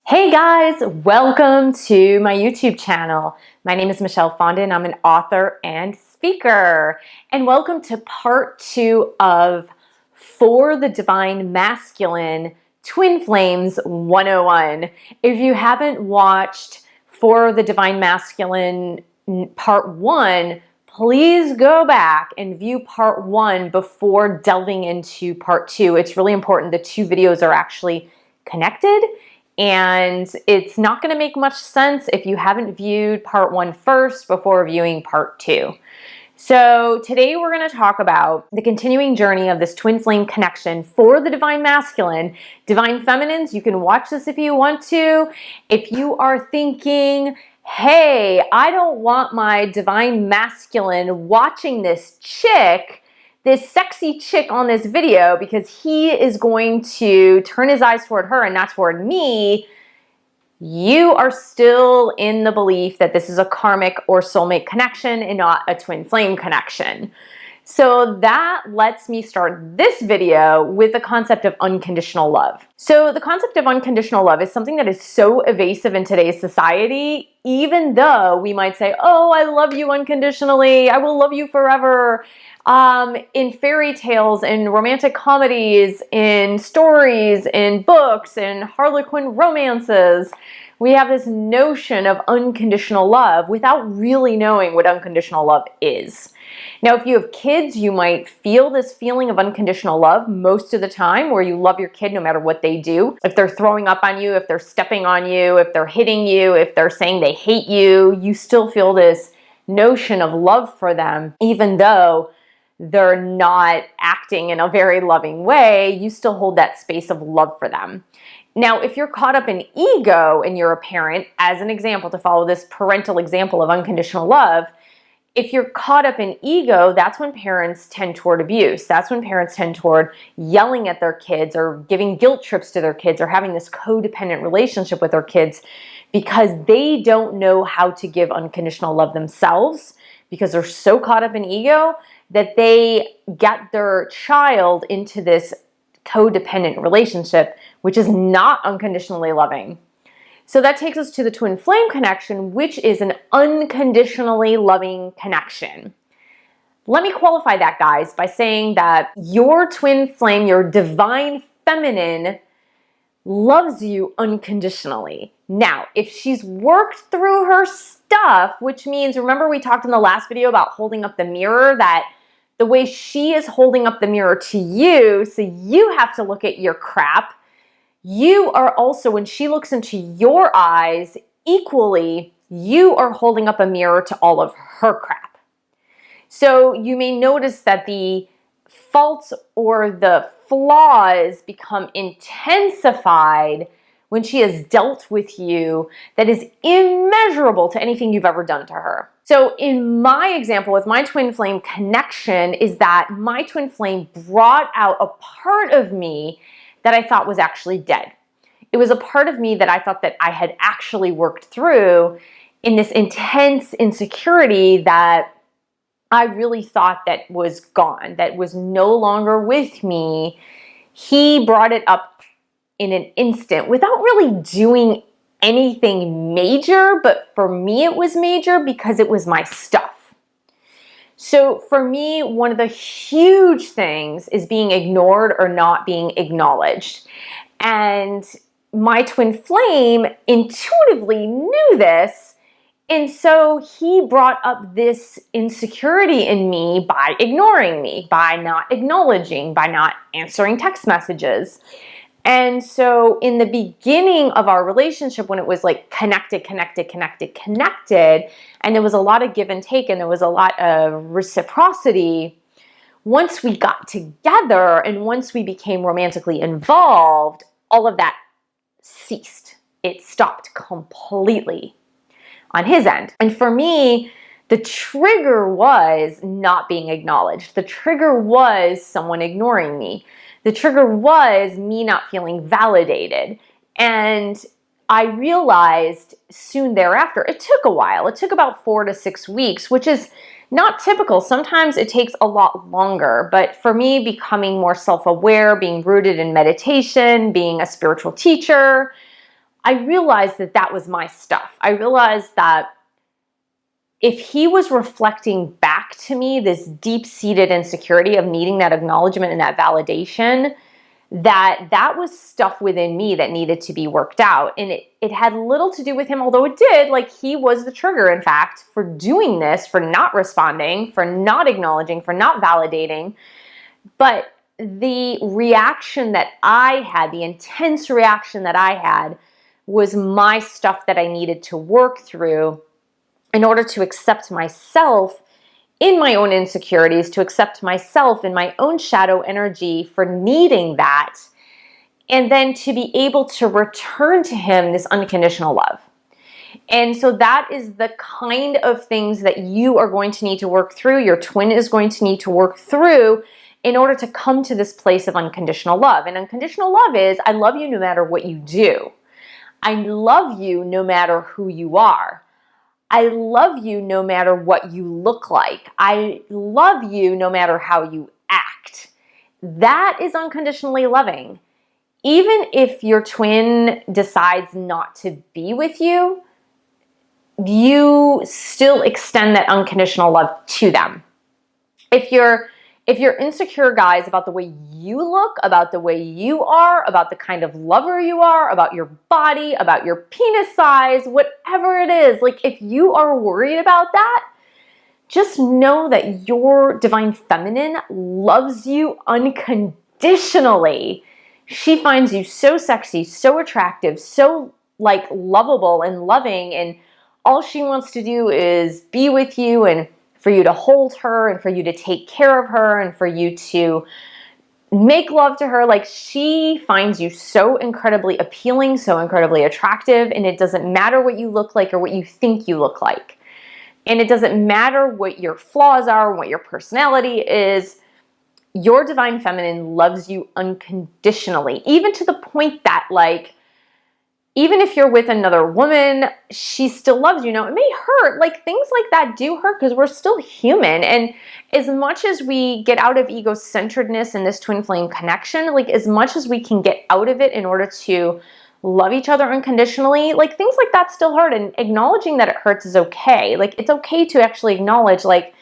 Hey guys, welcome to my YouTube channel. My name is Michelle Fondin. I'm an author and speaker. And welcome to part 2 of For the Divine Masculine Twin Flames 101. If you haven't watched For the Divine Masculine part 1, please go back and view part 1 before delving into part 2. It's really important. The two videos are actually connected. And it's not going to make much sense if you haven't viewed part 1 first before viewing part 2. So today we're going to talk about the continuing journey of this twin flame connection for the divine masculine. Divine feminines, you can watch this if you want to. If you are thinking, hey, I don't want my divine masculine watching this sexy chick on this video because he is going to turn his eyes toward her and not toward me, you are still in the belief that this is a karmic or soulmate connection and not a twin flame connection. So that lets me start this video with the concept of unconditional love. So the concept of unconditional love is something that is so evasive in today's society, even though we might say, oh, I love you unconditionally, I will love you forever. In fairy tales, in romantic comedies, in stories, in books, in Harlequin romances, we have this notion of unconditional love without really knowing what unconditional love is. Now, if you have kids, you might feel this feeling of unconditional love most of the time, where you love your kid no matter what they do. If they're throwing up on you, if they're stepping on you, if they're hitting you, if they're saying they hate you, you still feel this notion of love for them, even though they're not acting in a very loving way, you still hold that space of love for them. Now, if you're caught up in ego and you're a parent, as an example, to follow this parental example of unconditional love, if you're caught up in ego, that's when parents tend toward abuse. That's when parents tend toward yelling at their kids or giving guilt trips to their kids or having this codependent relationship with their kids because they don't know how to give unconditional love themselves because they're so caught up in ego that they get their child into this codependent relationship, which is not unconditionally loving. So that takes us to the twin flame connection, which is an unconditionally loving connection. Let me qualify that, guys, by saying that your twin flame, your divine feminine, loves you unconditionally. Now, if she's worked through her stuff, which means, remember we talked in the last video about holding up the mirror, that the way she is holding up the mirror to you, so you have to look at your crap, you are also, when she looks into your eyes, equally, you are holding up a mirror to all of her crap. So you may notice that the faults or the flaws become intensified when she has dealt with you that is immeasurable to anything you've ever done to her. So in my example with my twin flame connection is that my twin flame brought out a part of me that I thought was actually dead. It was a part of me that I thought that I had actually worked through in this intense insecurity that I really thought that was gone, that was no longer with me. He brought it up in an instant without really doing anything major, but for me it was major because it was my stuff. So for me, one of the huge things is being ignored or not being acknowledged. And my twin flame intuitively knew this, and so he brought up this insecurity in me by ignoring me, by not acknowledging, by not answering text messages. And so in the beginning of our relationship, when it was like connected, and there was a lot of give and take and there was a lot of reciprocity, once we got together and once we became romantically involved, all of that ceased. It stopped completely on his end. And for me, the trigger was not being acknowledged. The trigger was someone ignoring me. The trigger was me not feeling validated. And I realized soon thereafter, it took a while. It took about 4 to 6 weeks, which is not typical. Sometimes it takes a lot longer. But for me, becoming more self-aware, being rooted in meditation, being a spiritual teacher, I realized that that was my stuff. I realized that if he was reflecting back to me this deep-seated insecurity of needing that acknowledgement and that validation, that was stuff within me that needed to be worked out. And it had little to do with him, although it did. Like, he was the trigger, in fact, for doing this, for not responding, for not acknowledging, for not validating. But the reaction that I had, the intense reaction that I had, was my stuff that I needed to work through in order to accept myself in my own insecurities, to accept myself in my own shadow energy for needing that, and then to be able to return to him this unconditional love. And so that is the kind of things that you are going to need to work through, your twin is going to need to work through in order to come to this place of unconditional love. And unconditional love is, I love you no matter what you do. I love you no matter who you are. I love you no matter what you look like. I love you no matter how you act. That is unconditionally loving. Even if your twin decides not to be with you, you still extend that unconditional love to them. If you're insecure, guys, about the way you look, about the way you are, about the kind of lover you are, about your body, about your penis size, whatever it is, like, if you are worried about that, just know that your divine feminine loves you unconditionally. She finds you so sexy, so attractive, so like lovable and loving, and all she wants to do is be with you and for you to hold her and for you to take care of her and for you to make love to her. Like, she finds you so incredibly appealing, so incredibly attractive, and it doesn't matter what you look like or what you think you look like. And it doesn't matter what your flaws are, what your personality is. Your divine feminine loves you unconditionally, even to the point that, like, even if you're with another woman, she still loves you. Now, it may hurt. Like, things like that do hurt because we're still human. And as much as we get out of ego-centeredness in this twin flame connection, like, as much as we can get out of it in order to love each other unconditionally, like, things like that still hurt. And acknowledging that it hurts is okay. Like, it's okay to actually acknowledge, like,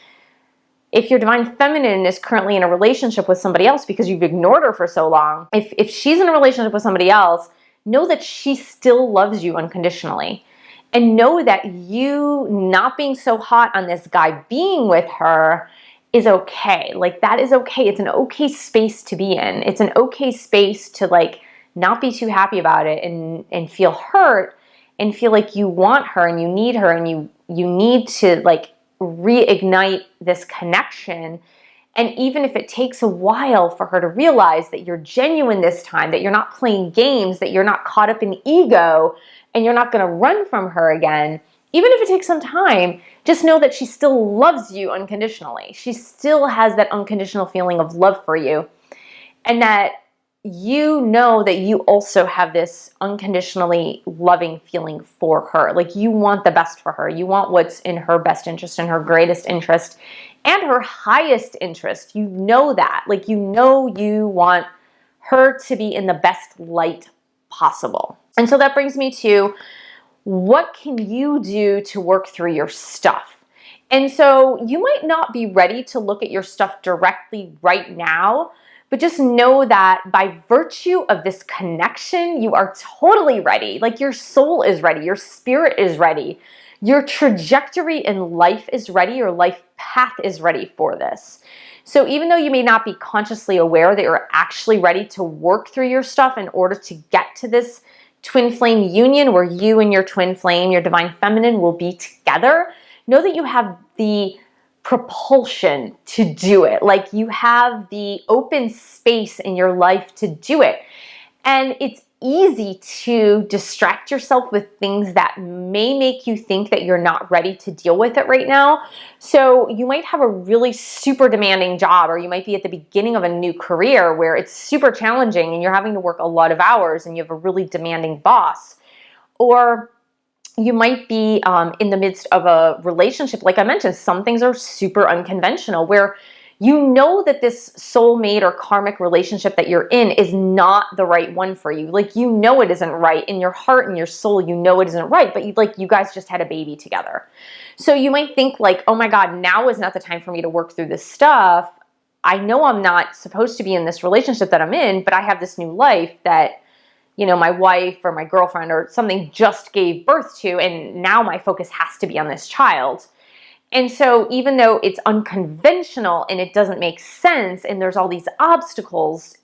if your divine feminine is currently in a relationship with somebody else because you've ignored her for so long, if she's in a relationship with somebody else, know that she still loves you unconditionally. And know that you not being so hot on this guy being with her is okay. Like, that is okay. It's an okay space to be in. It's an okay space to, like, not be too happy about it and feel hurt and feel like you want her and you need her and you need to, like, reignite this connection. And even if it takes a while for her to realize that you're genuine this time, that you're not playing games, that you're not caught up in ego, and you're not going to run from her again, even if it takes some time, just know that she still loves you unconditionally. She still has that unconditional feeling of love for you. And that you know that you also have this unconditionally loving feeling for her. Like, you want the best for her. You want what's in her best interest and her greatest interest and her highest interest. You know that. Like, you know you want her to be in the best light possible. And so that brings me to, what can you do to work through your stuff? And so you might not be ready to look at your stuff directly right now, but just know that by virtue of this connection, you are totally ready. Like, your soul is ready. Your spirit is ready. Your trajectory in life is ready. Your life path is ready for this. So even though you may not be consciously aware that you're actually ready to work through your stuff in order to get to this twin flame union where you and your twin flame, your divine feminine, will be together, know that you have the propulsion to do it. Like, you have the open space in your life to do it. And it's easy to distract yourself with things that may make you think that you're not ready to deal with it right now. So you might have a really super demanding job, or you might be at the beginning of a new career where it's super challenging and you're having to work a lot of hours and you have a really demanding boss. Or you might be in the midst of a relationship. Like I mentioned, some things are super unconventional where you know that this soulmate or karmic relationship that you're in is not the right one for you. Like, you know it isn't right. In your heart and your soul, you know it isn't right, but you guys just had a baby together. So you might think like, oh my God, now is not the time for me to work through this stuff. I know I'm not supposed to be in this relationship that I'm in, but I have this new life that, you know, my wife or my girlfriend or something just gave birth to, and now my focus has to be on this child. And so even though it's unconventional and it doesn't make sense and there's all these obstacles,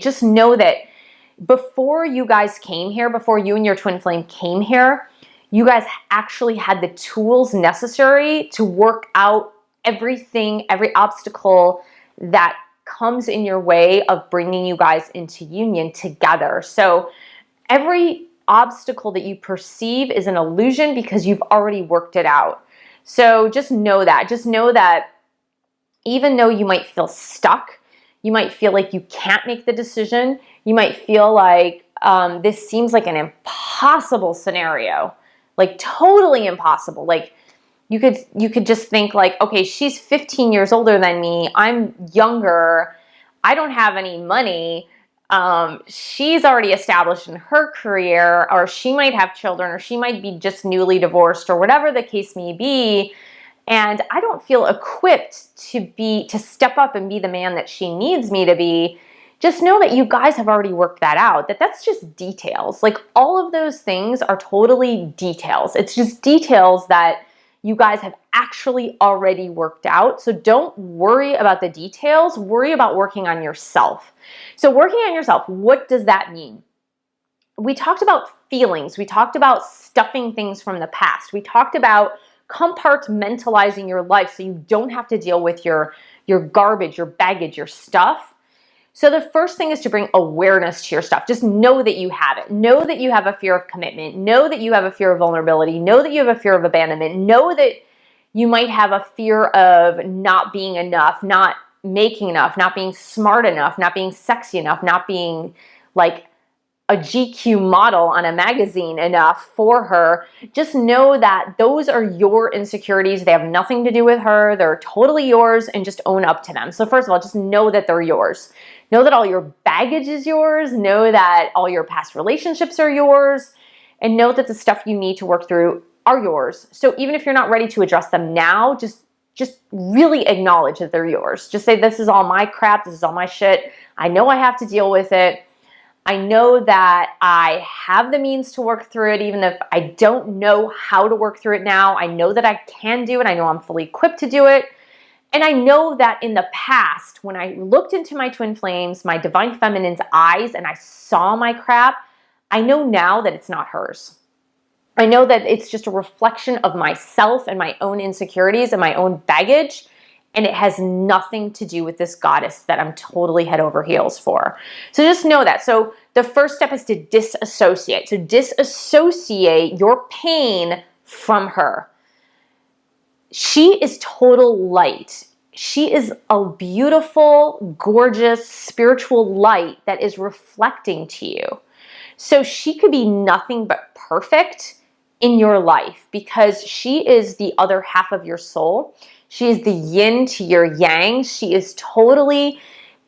just know that before you guys came here, before you and your twin flame came here, you guys actually had the tools necessary to work out everything, every obstacle that comes in your way of bringing you guys into union together. So every obstacle that you perceive is an illusion because you've already worked it out. So just know that. Just know that even though you might feel stuck, you might feel like you can't make the decision, you might feel like this seems like an impossible scenario, like totally impossible. Like you could just think like, okay, she's 15 years older than me, I'm younger, I don't have any money, she's already established in her career, or she might have children, or she might be just newly divorced, or whatever the case may be, and I don't feel equipped to step up and be the man that she needs me to be. Just know that you guys have already worked that out, that's just details. Like, all of those things are totally details. It's just details that you guys have actually already worked out. So don't worry about the details, worry about working on yourself. So working on yourself, what does that mean? We talked about feelings. We talked about stuffing things from the past. We talked about compartmentalizing your life so you don't have to deal with your garbage, your baggage, your stuff. So the first thing is to bring awareness to your stuff. Just know that you have it. Know that you have a fear of commitment. Know that you have a fear of vulnerability. Know that you have a fear of abandonment. Know that you might have a fear of not being enough, not making enough, not being smart enough, not being sexy enough, not being like a GQ model on a magazine enough for her. Just know that those are your insecurities. They have nothing to do with her. They're totally yours, and just own up to them. So first of all, just know that they're yours. Know that all your baggage is yours. Know that all your past relationships are yours, and know that the stuff you need to work through are yours. So even if you're not ready to address them now, just really acknowledge that they're yours. Just say, this is all my crap. This is all my shit. I know I have to deal with it. I know that I have the means to work through it, even if I don't know how to work through it now. I know that I can do it. I know I'm fully equipped to do it. And I know that in the past, when I looked into my twin flames, my divine feminine's eyes, and I saw my crap, I know now that it's not hers. I know that it's just a reflection of myself and my own insecurities and my own baggage. And it has nothing to do with this goddess that I'm totally head over heels for. So just know that. So the first step is to disassociate. So disassociate your pain from her. She is total light. She is a beautiful, gorgeous, spiritual light that is reflecting to you. So she could be nothing but perfect in your life because she is the other half of your soul. She is the yin to your yang. She is totally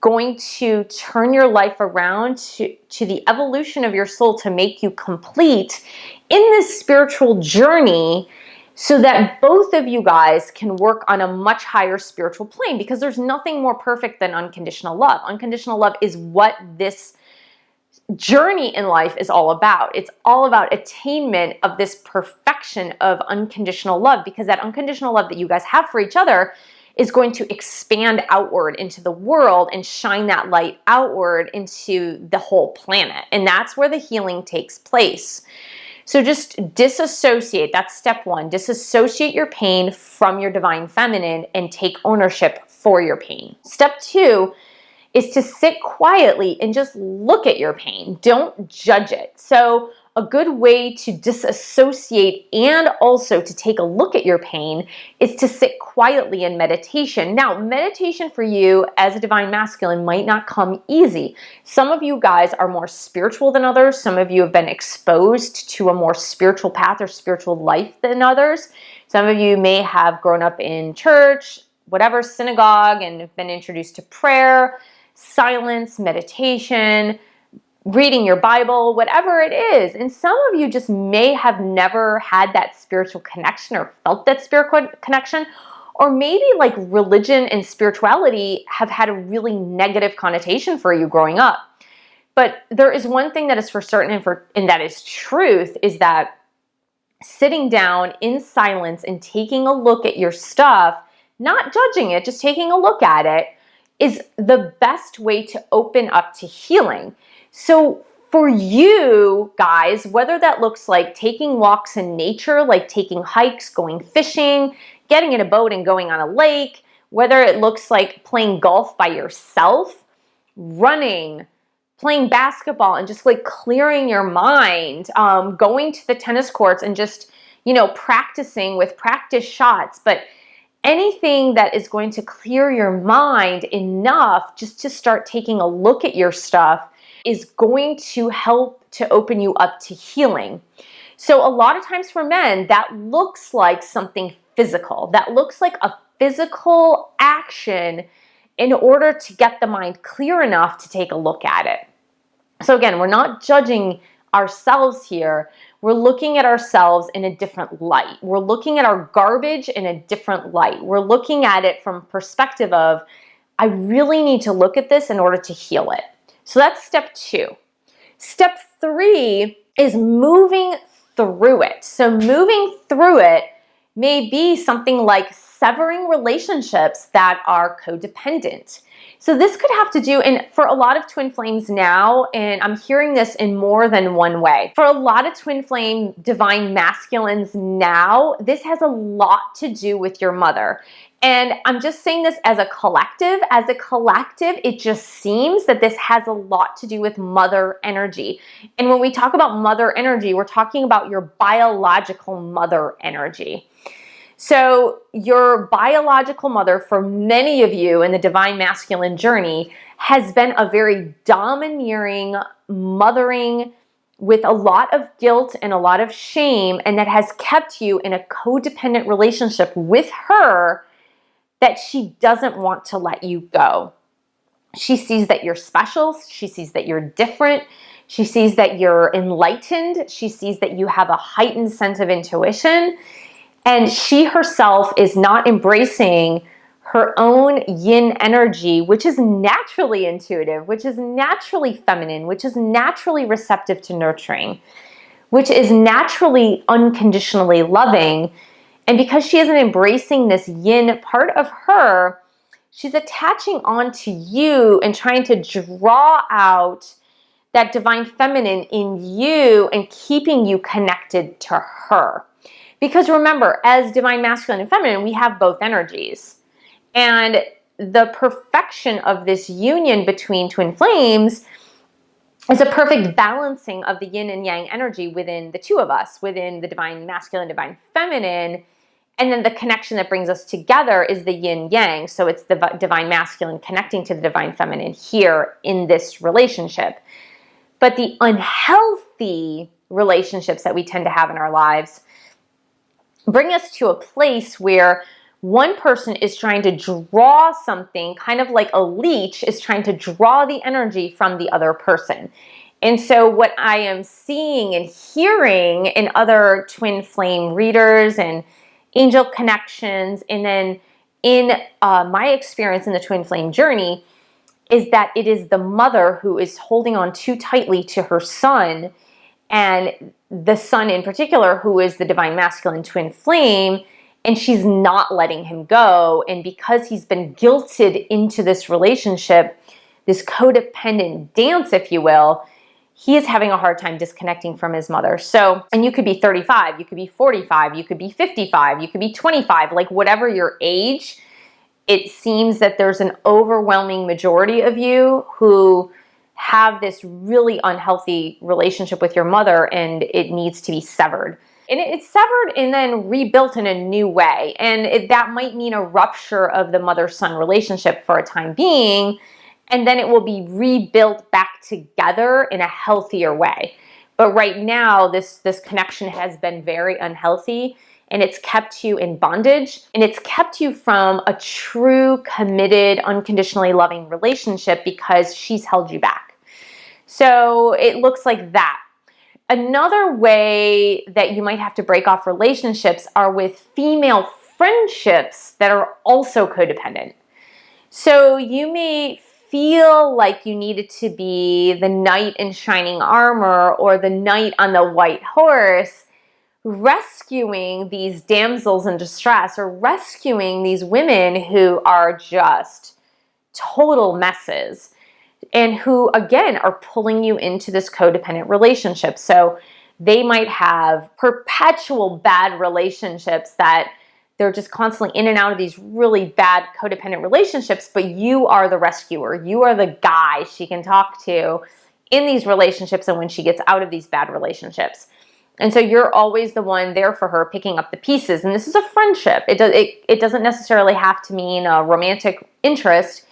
going to turn your life around to the evolution of your soul to make you complete in this spiritual journey so that both of you guys can work on a much higher spiritual plane, because there's nothing more perfect than unconditional love. Unconditional love is what this journey in life is all about. It's all about attainment of this perfection of unconditional love, because that unconditional love that you guys have for each other is going to expand outward into the world and shine that light outward into the whole planet. And that's where the healing takes place. So just disassociate. That's step one. Disassociate your pain from your divine feminine and take ownership for your pain. Step two is to sit quietly and just look at your pain. Don't judge it. So a good way to disassociate and also to take a look at your pain is to sit quietly in meditation. Now, meditation for you as a divine masculine might not come easy. Some of you guys are more spiritual than others. Some of you have been exposed to a more spiritual path or spiritual life than others. Some of you may have grown up in church, whatever synagogue and have been introduced to prayer, silence, meditation, reading your Bible, whatever it is. And some of you just may have never had that spiritual connection or felt that spiritual connection, or maybe like religion and spirituality have had a really negative connotation for you growing up. But there is one thing that is for certain and that is truth, is that sitting down in silence and taking a look at your stuff, not judging it, just taking a look at it, is the best way to open up to healing. So for you guys, whether that looks like taking walks in nature, like taking hikes, going fishing, getting in a boat and going on a lake, whether it looks like playing golf by yourself, running, playing basketball, and just like clearing your mind, going to the tennis courts and just, practicing with practice shots, but anything that is going to clear your mind enough just to start taking a look at your stuff is going to help to open you up to healing. So a lot of times for men, that looks like something physical. That looks like a physical action in order to get the mind clear enough to take a look at it. So again, we're not judging ourselves here. We're looking at ourselves in a different light. We're looking at our garbage in a different light. We're looking at it from a perspective of, I really need to look at this in order to heal it. So that's step 2. Step 3 is moving through it. So moving through it may be something like severing relationships that are codependent. So this could have to do, and for a lot of twin flames now, and I'm hearing this in more than one way, for a lot of twin flame divine masculines now, this has a lot to do with your mother. And I'm just saying this as a collective. As a collective, it just seems that this has a lot to do with mother energy. And when we talk about mother energy, we're talking about your biological mother energy. So your biological mother, for many of you in the divine masculine journey, has been a very domineering, mothering, with a lot of guilt and a lot of shame, and that has kept you in a codependent relationship with her that she doesn't want to let you go. She sees that you're special. She sees that you're different. She sees that you're enlightened. She sees that you have a heightened sense of intuition. And she herself is not embracing her own yin energy, which is naturally intuitive, which is naturally feminine, which is naturally receptive to nurturing, which is naturally unconditionally loving. And because she isn't embracing this yin part of her, she's attaching on to you and trying to draw out that divine feminine in you and keeping you connected to her. Because remember, as divine masculine and feminine, we have both energies. And the perfection of this union between twin flames is a perfect balancing of the yin and yang energy within the two of us, within the divine masculine, divine feminine. And then the connection that brings us together is the yin yang. So it's the divine masculine connecting to the divine feminine here in this relationship. But the unhealthy relationships that we tend to have in our lives bring us to a place where one person is trying to draw something, kind of like a leech is trying to draw the energy from the other person. And so what I am seeing and hearing in other twin flame readers and angel connections, and then in my experience in the twin flame journey, is that it is the mother who is holding on too tightly to her son, and the son in particular, who is the divine masculine twin flame, and she's not letting him go. And because he's been guilted into this relationship, this codependent dance, if you will, he is having a hard time disconnecting from his mother. So, and you could be 35, you could be 45, you could be 55, you could be 25, like whatever your age, it seems that there's an overwhelming majority of you who have this really unhealthy relationship with your mother, and it needs to be severed. And it's severed and then rebuilt in a new way. And that might mean a rupture of the mother-son relationship for a time being, and then it will be rebuilt back together in a healthier way. But right now, this connection has been very unhealthy, and it's kept you in bondage, and it's kept you from a true, committed, unconditionally loving relationship because she's held you back. So it looks like that. Another way that you might have to break off relationships are with female friendships that are also codependent. So you may feel like you needed to be the knight in shining armor or the knight on the white horse, rescuing these damsels in distress or rescuing these women who are just total messes and who, again, are pulling you into this codependent relationship. So they might have perpetual bad relationships that they're just constantly in and out of these really bad codependent relationships, but you are the rescuer. You are the guy she can talk to in these relationships and when she gets out of these bad relationships. And so you're always the one there for her, picking up the pieces. And this is a friendship. It doesn't necessarily have to mean a romantic interest,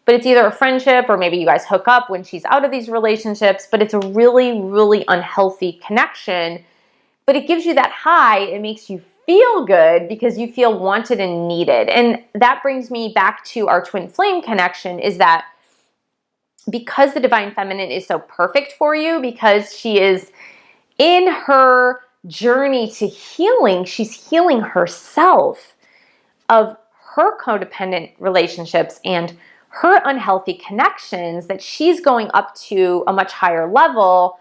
but it's either a friendship or maybe you guys hook up when she's out of these relationships, but it's a really, really unhealthy connection. But it gives you that high. It makes you feel good because you feel wanted and needed. And that brings me back to our twin flame connection, is that because the divine feminine is so perfect for you, because she is in her journey to healing, she's healing herself of her codependent relationships and her unhealthy connections, that she's going up to a much higher level.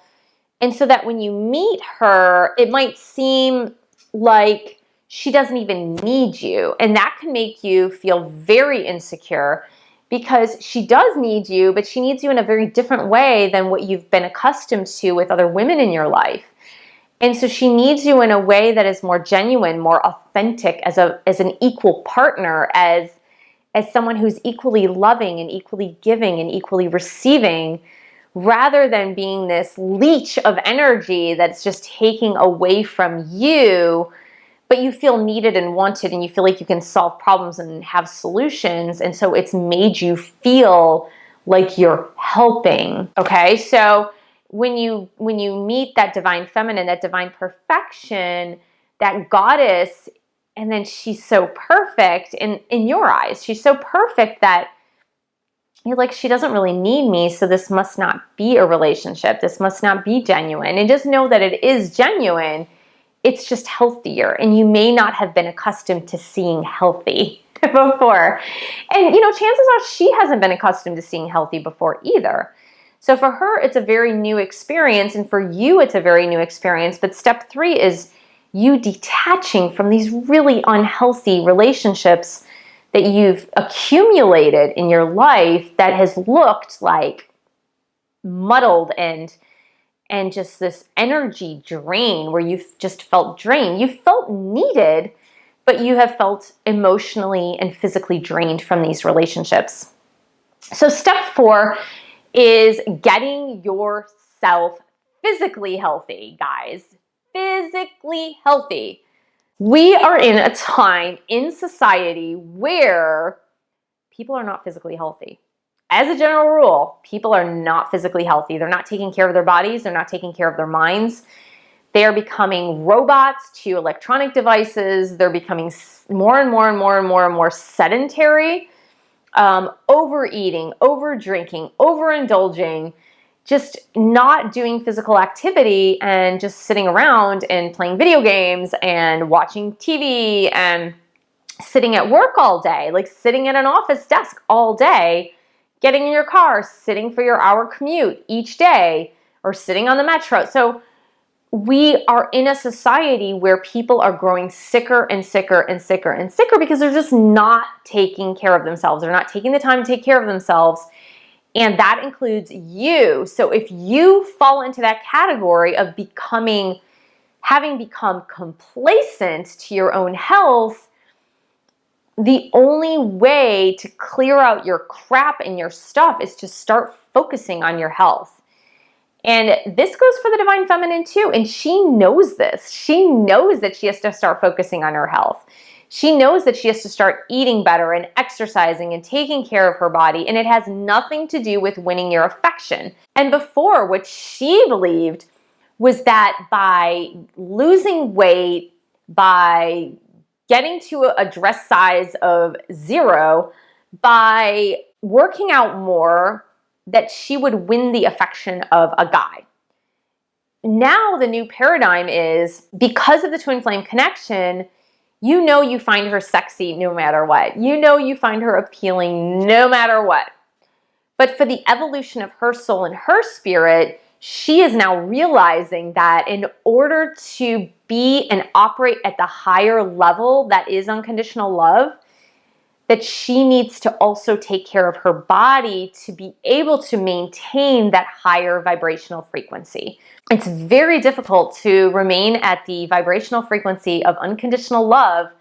And so that when you meet her, it might seem like she doesn't even need you. And that can make you feel very insecure because she does need you, but she needs you in a very different way than what you've been accustomed to with other women in your life. And so she needs you in a way that is more genuine, more authentic, as an equal partner, as someone who's equally loving and equally giving and equally receiving, rather than being this leech of energy that's just taking away from you, but you feel needed and wanted and you feel like you can solve problems and have solutions. And so it's made you feel like you're helping. Okay, so when you meet that divine feminine, that divine perfection, that goddess, and then she's so perfect in your eyes. She's so perfect that you're like, she doesn't really need me, so this must not be a relationship. This must not be genuine. And just know that it is genuine. It's just healthier. And you may not have been accustomed to seeing healthy before. And, chances are she hasn't been accustomed to seeing healthy before either. So for her, it's a very new experience. And for you, it's a very new experience. But step 3 is you detaching from these really unhealthy relationships that you've accumulated in your life that has looked like muddled and just this energy drain where you've just felt drained. You felt needed, but you have felt emotionally and physically drained from these relationships. So step 4 is getting yourself physically healthy, guys. Physically healthy. We are in a time in society where people are not physically healthy. As a general rule, people are not physically healthy. They're not taking care of their bodies. They're not taking care of their minds. They are becoming robots to electronic devices. They're becoming more and more sedentary, overeating, overdrinking, overindulging, just not doing physical activity and just sitting around and playing video games and watching TV and sitting at work all day, like sitting at an office desk all day, getting in your car, sitting for your hour commute each day, or sitting on the metro. So we are in a society where people are growing sicker and sicker and sicker and sicker because they're just not taking care of themselves. They're not taking the time to take care of themselves. And that includes you. So if you fall into that category of having become complacent to your own health, the only way to clear out your crap and your stuff is to start focusing on your health. And this goes for the divine feminine too. And she knows this. She knows that she has to start focusing on her health. She knows that she has to start eating better and exercising and taking care of her body. And it has nothing to do with winning your affection. And before, what she believed was that by losing weight by getting to a dress size of 0, by working out more, that she would win the affection of a guy. Now the new paradigm is, because of the twin flame connection, you find her sexy no matter what. You find her appealing no matter what. But for the evolution of her soul and her spirit, she is now realizing that in order to be and operate at the higher level that is unconditional love, that she needs to also take care of her body to be able to maintain that higher vibrational frequency. It's very difficult to remain at the vibrational frequency of unconditional love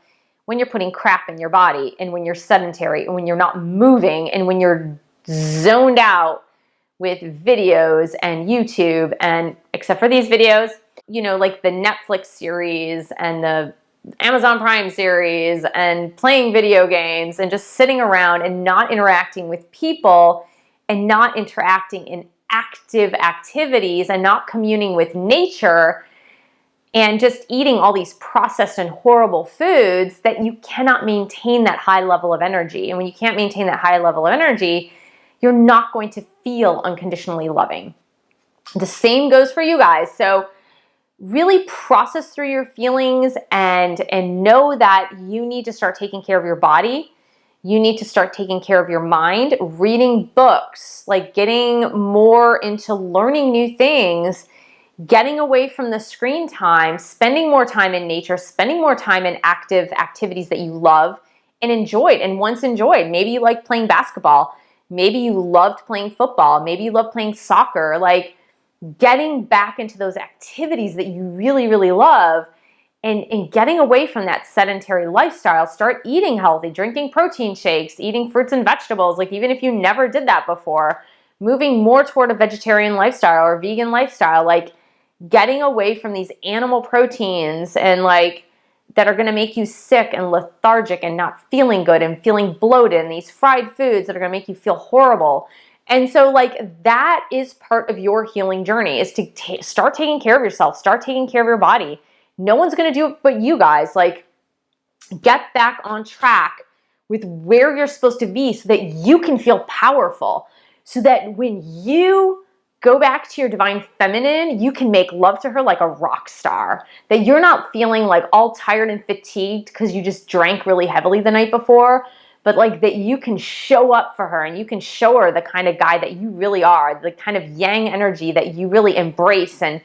when you're putting crap in your body, and when you're sedentary, and when you're not moving, and when you're zoned out with videos and YouTube, and except for these videos, like the Netflix series and the Amazon Prime series, and playing video games and just sitting around and not interacting with people, and not interacting in active activities, and not communing with nature, and just eating all these processed and horrible foods, that you cannot maintain that high level of energy. And when you can't maintain that high level of energy, you're not going to feel unconditionally loving. The same goes for you guys. So really process through your feelings and know that you need to start taking care of your body. You need to start taking care of your mind, reading books, like getting more into learning new things, getting away from the screen time, spending more time in nature, spending more time in active activities that you love and enjoyed and once enjoyed. Maybe you like playing basketball. Maybe you loved playing football. Maybe you love playing soccer. Like getting back into those activities that you really, really love, and getting away from that sedentary lifestyle. Start eating healthy, drinking protein shakes, eating fruits and vegetables. Like even if you never did that before, moving more toward a vegetarian lifestyle or vegan lifestyle, like getting away from these animal proteins and like that are going to make you sick and lethargic and not feeling good and feeling bloated, and these fried foods that are going to make you feel horrible. And so like that is part of your healing journey, is to start taking care of yourself, start taking care of your body. No one's going to do it but you guys. Like get back on track with where you're supposed to be so that you can feel powerful, so that when you go back to your divine feminine, you can make love to her like a rock star. That you're not feeling like all tired and fatigued because you just drank really heavily the night before, but like that you can show up for her and you can show her the kind of guy that you really are, the kind of yang energy that you really embrace, and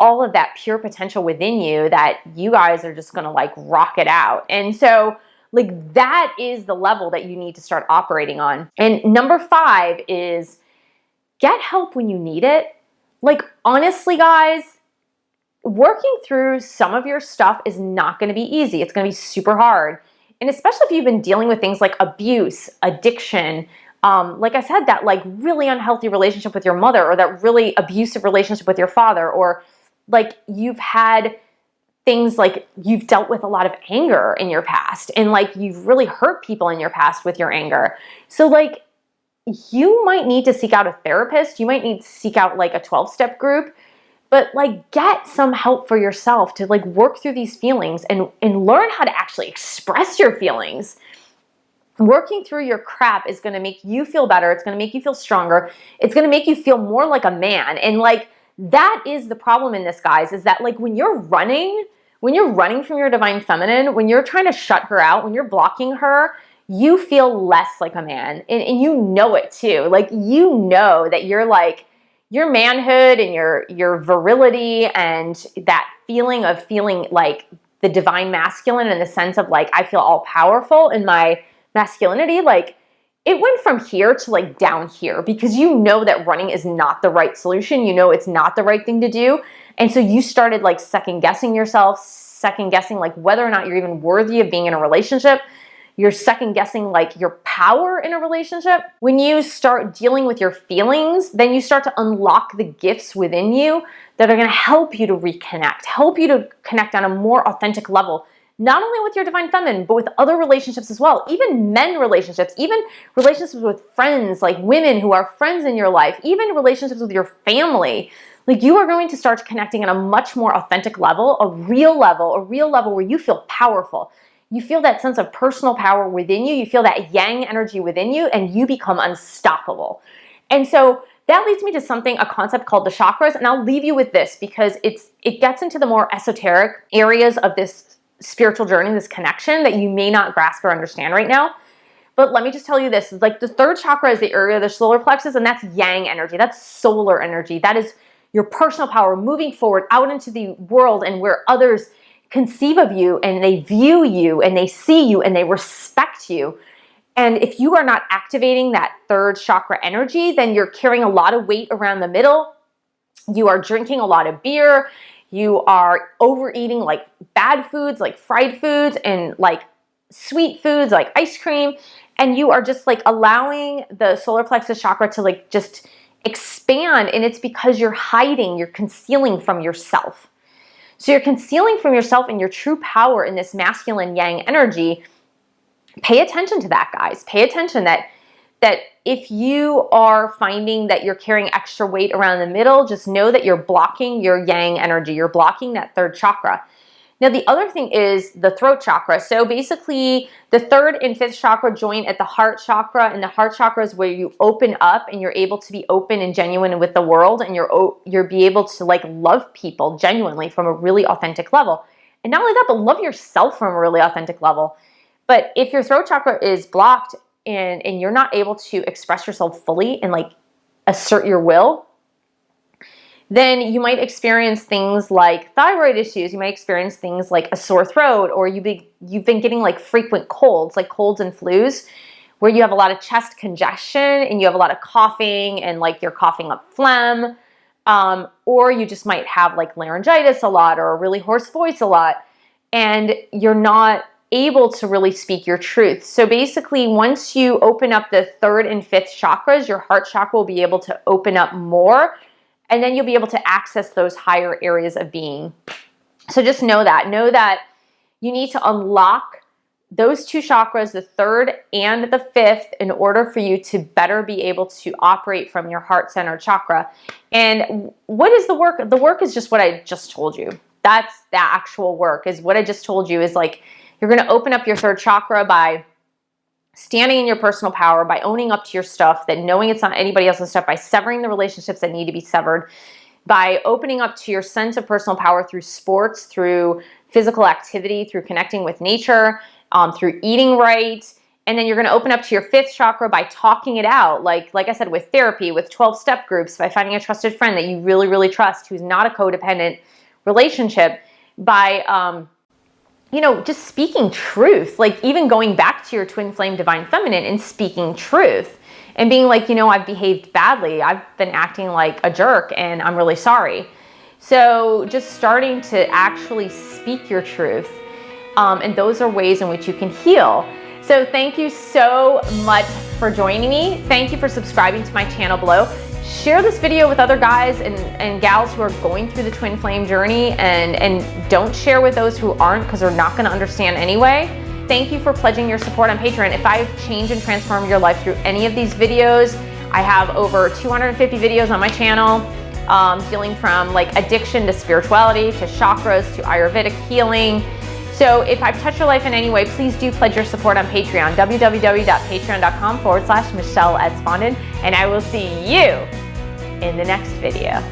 all of that pure potential within you, that you guys are just gonna like rock it out. And so like that is the level that you need to start operating on. And number 5 is get help when you need it. Like honestly, guys, working through some of your stuff is not going to be easy. It's going to be super hard. And especially if you've been dealing with things like abuse, addiction, like I said, that like really unhealthy relationship with your mother, or that really abusive relationship with your father, or like you've had things like you've dealt with a lot of anger in your past, and like you've really hurt people in your past with your anger. So like you might need to seek out a therapist. You might need to seek out like a 12-step group, but like get some help for yourself to like work through these feelings and learn how to actually express your feelings. Working through your crap is going to make you feel better. It's going to make you feel stronger. It's going to make you feel more like a man. And like that is the problem in this, guys, is that like when you're running from your divine feminine, when you're trying to shut her out, when you're blocking her, you feel less like a man, and you know it too. Like, you know that you're like, your manhood and your virility and that feeling of feeling like the divine masculine, in the sense of like, I feel all powerful in my masculinity, like it went from here to like down here, because you know that running is not the right solution. You know it's not the right thing to do. And so you started like second guessing yourself, second guessing like whether or not you're even worthy of being in a relationship. You're second guessing like your power in a relationship. When you start dealing with your feelings, then you start to unlock the gifts within you that are going to help you to reconnect, help you to connect on a more authentic level, not only with your divine feminine, but with other relationships as well. Even men relationships, even relationships with friends, like women who are friends in your life, even relationships with your family. Like, you are going to start connecting on a much more authentic level, a real level where you feel powerful. You feel that sense of personal power within you. You feel that yang energy within you, and you become unstoppable. And so that leads me to a concept called the chakras. And I'll leave you with this because it gets into the more esoteric areas of this spiritual journey, this connection that you may not grasp or understand right now. But let me just tell you this, like, the third chakra is the area of the solar plexus, and that's yang energy. That's solar energy. That is your personal power moving forward out into the world, and where others conceive of you and they view you and they see you and they respect you. And if you are not activating that third chakra energy, then you're carrying a lot of weight around the middle. You are drinking a lot of beer. You are overeating like bad foods, like fried foods, and like sweet foods like ice cream. And you are just like allowing the solar plexus chakra to like just expand. And it's because you're hiding, you're concealing from yourself. So you're concealing from yourself and your true power in this masculine yang energy. Pay attention to that, guys. Pay attention that if you are finding that you're carrying extra weight around the middle, just know that you're blocking your yang energy. You're blocking that third chakra. Now, the other thing is the throat chakra. So basically, the third and fifth chakra join at the heart chakra, and the heart chakra is where you open up and you're able to be open and genuine with the world, and you're be able to like love people genuinely from a really authentic level. And not only that, but love yourself from a really authentic level. But if your throat chakra is blocked and you're not able to express yourself fully and like assert your will, then you might experience things like thyroid issues. You might experience things like a sore throat, or you've been getting like frequent colds, like colds and flus, where you have a lot of chest congestion and you have a lot of coughing and like you're coughing up phlegm, or you just might have like laryngitis a lot or a really hoarse voice a lot, and you're not able to really speak your truth. So basically, once you open up the third and fifth chakras, your heart chakra will be able to open up more, and then you'll be able to access those higher areas of being. So just know that you need to unlock those two chakras, the third and the fifth, in order for you to better be able to operate from your heart center chakra. And what is the work? The work is just what I just told you. That's the actual work, is what I just told you. Is like, you're going to open up your third chakra by standing in your personal power, by owning up to your stuff, that knowing it's not anybody else's stuff, by severing the relationships that need to be severed, by opening up to your sense of personal power through sports, through physical activity, through connecting with nature, through eating right. And then you're going to open up to your fifth chakra by talking it out, like I said, with therapy, with 12-step groups, by finding a trusted friend that you really, really trust, who's not a codependent relationship, by just speaking truth, like even going back to your twin flame divine feminine and speaking truth and being like, I've behaved badly. I've been acting like a jerk and I'm really sorry. So just starting to actually speak your truth. And those are ways in which you can heal. So thank you so much for joining me. Thank you for subscribing to my channel below. Share this video with other guys and gals who are going through the twin flame journey, and don't share with those who aren't, because they're not going to understand anyway. Thank you for pledging your support on Patreon. If I've changed and transformed your life through any of these videos, I have over 250 videos on my channel, dealing from like addiction to spirituality to chakras to Ayurvedic healing. So if I've touched your life in any way, please do pledge your support on Patreon, www.patreon.com/MichelleSFondin, and I will see you in the next video.